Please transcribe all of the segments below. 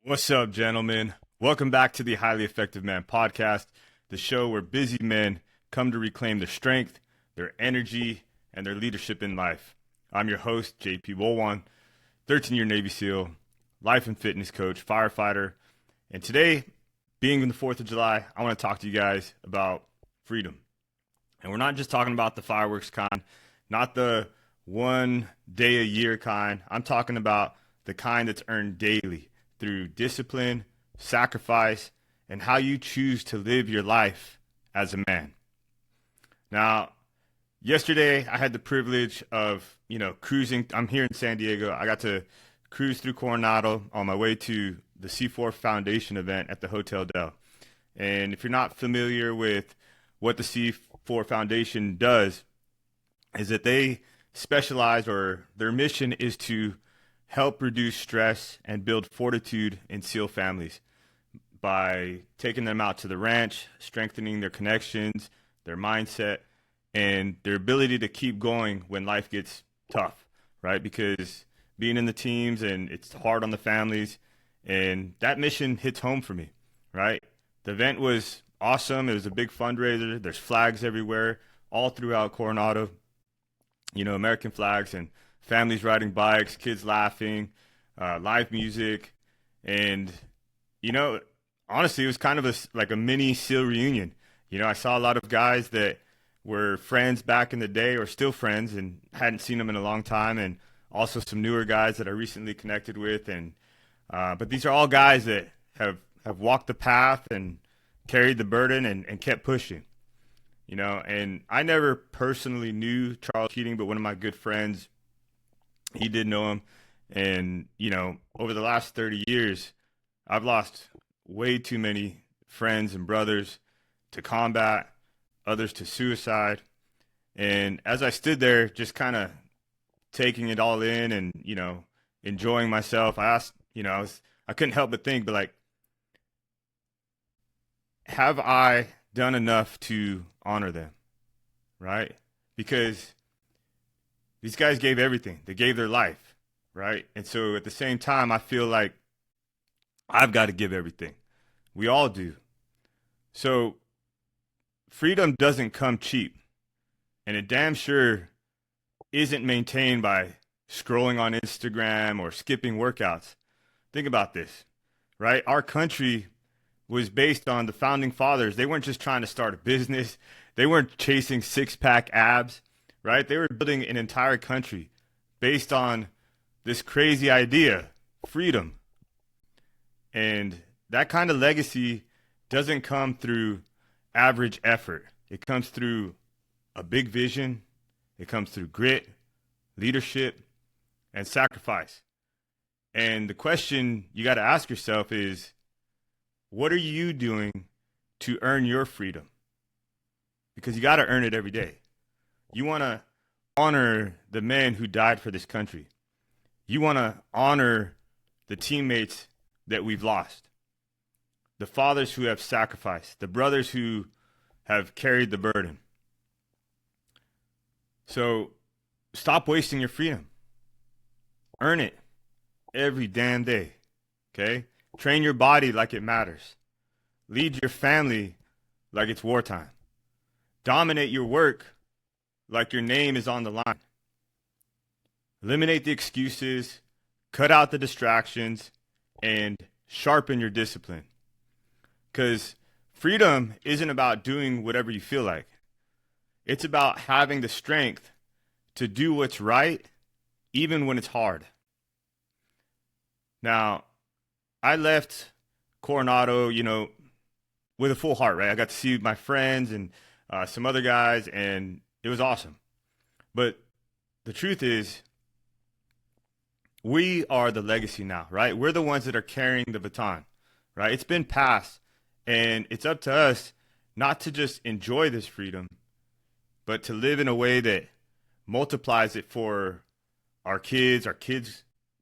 What's up, gentlemen? Welcome back to the Highly Effective Man podcast, the show where busy men come to reclaim their strength, their energy, and their leadership in life. I'm your host, JP Bolwahnn, 13-year Navy SEAL, life and fitness coach, firefighter. And today, being the 4th of July, I want to talk to you guys about freedom. And we're not just talking about the fireworks kind, not the one day a year kind. I'm talking about the kind that's earned daily through discipline, sacrifice, and how you choose to live your life as a man. Now, yesterday I had the privilege of, cruising. I'm here in San Diego. I got to cruise through Coronado on my way to the C4 Foundation event at the Hotel Del. And if you're not familiar with what the C4 Foundation does, is that they specialize, or their mission is to help reduce stress and build fortitude in SEAL families by taking them out to the ranch, strengthening their connections, their mindset, and their ability to keep going when life gets tough, right? Because being in the teams and it's hard on the families, and that mission hits home for me, right? The event was awesome. It was a big fundraiser. There's flags everywhere, all throughout Coronado, American flags, and families riding bikes, kids laughing, live music. And, honestly, it was kind of like a mini SEAL reunion. I saw a lot of guys that were friends back in the day or still friends and hadn't seen them in a long time, and also some newer guys that I recently connected with. And but these are all guys that have walked the path and carried the burden and kept pushing. And I never personally knew Charles Keating, but one of my good friends, he did know him. And, over the last 30 years, I've lost way too many friends and brothers to combat, others to suicide. And as I stood there just kind of taking it all in and, enjoying myself, I asked, I couldn't help but think, but like, have I done enough to honor them, right? Because these guys gave everything. They gave their life, right? And so at the same time, I feel like I've got to give everything. We all do. So freedom doesn't come cheap, and it damn sure isn't maintained by scrolling on Instagram or skipping workouts. Think about this, right? Our country was based on the founding fathers. They weren't just trying to start a business. They weren't chasing six-pack abs, right? They were building an entire country based on this crazy idea, freedom. And that kind of legacy doesn't come through average effort. It comes through a big vision. It comes through grit, leadership, and sacrifice. And the question you got to ask yourself is, what are you doing to earn your freedom? Because you got to earn it every day. You want to honor the men who died for this country. You want to honor the teammates that we've lost, the fathers who have sacrificed, the brothers who have carried the burden. So stop wasting your freedom. Earn it every damn day, okay? Train your body like it matters. Lead your family like it's wartime. Dominate your work like your name is on the line. Eliminate the excuses, cut out the distractions, and sharpen your discipline. Because freedom isn't about doing whatever you feel like. It's about having the strength to do what's right, even when it's hard. Now, I left Coronado, with a full heart, right? I got to see my friends and some other guys, and it was awesome. But the truth is, we are the legacy now, right? We're the ones that are carrying the baton, right? It's been passed, and it's up to us not to just enjoy this freedom, but to live in a way that multiplies it for our kids,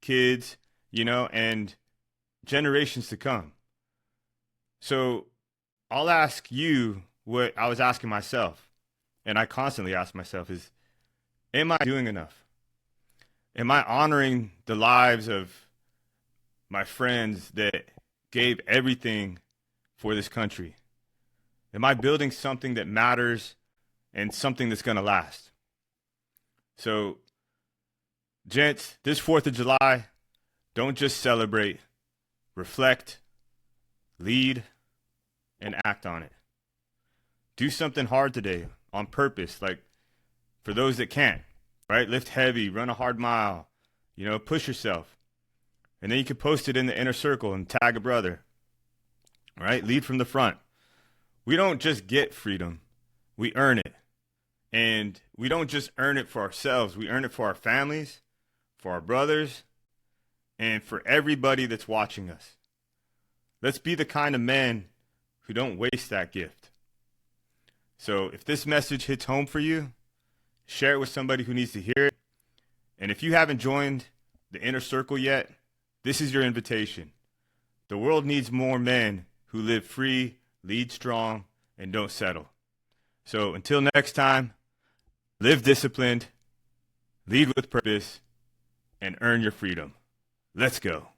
kids, and generations to come. So I'll ask you what I was asking myself, and I constantly ask myself is, am I doing enough? Am I honoring the lives of my friends that gave everything for this country? Am I building something that matters and something that's going to last? So, gents, this 4th of July, don't just celebrate, reflect, lead, and act on it. Do something hard today on purpose, like for those that can't, right? Lift heavy, run a hard mile, push yourself. And then you can post it in the inner circle and tag a brother, right? Lead from the front. We don't just get freedom, we earn it. And we don't just earn it for ourselves, we earn it for our families, for our brothers, and for everybody that's watching us. Let's be the kind of men who don't waste that gift. So if this message hits home for you, share it with somebody who needs to hear it. And if you haven't joined the inner circle yet, this is your invitation. The world needs more men who live free, lead strong, and don't settle. So until next time, live disciplined, lead with purpose, and earn your freedom. Let's go.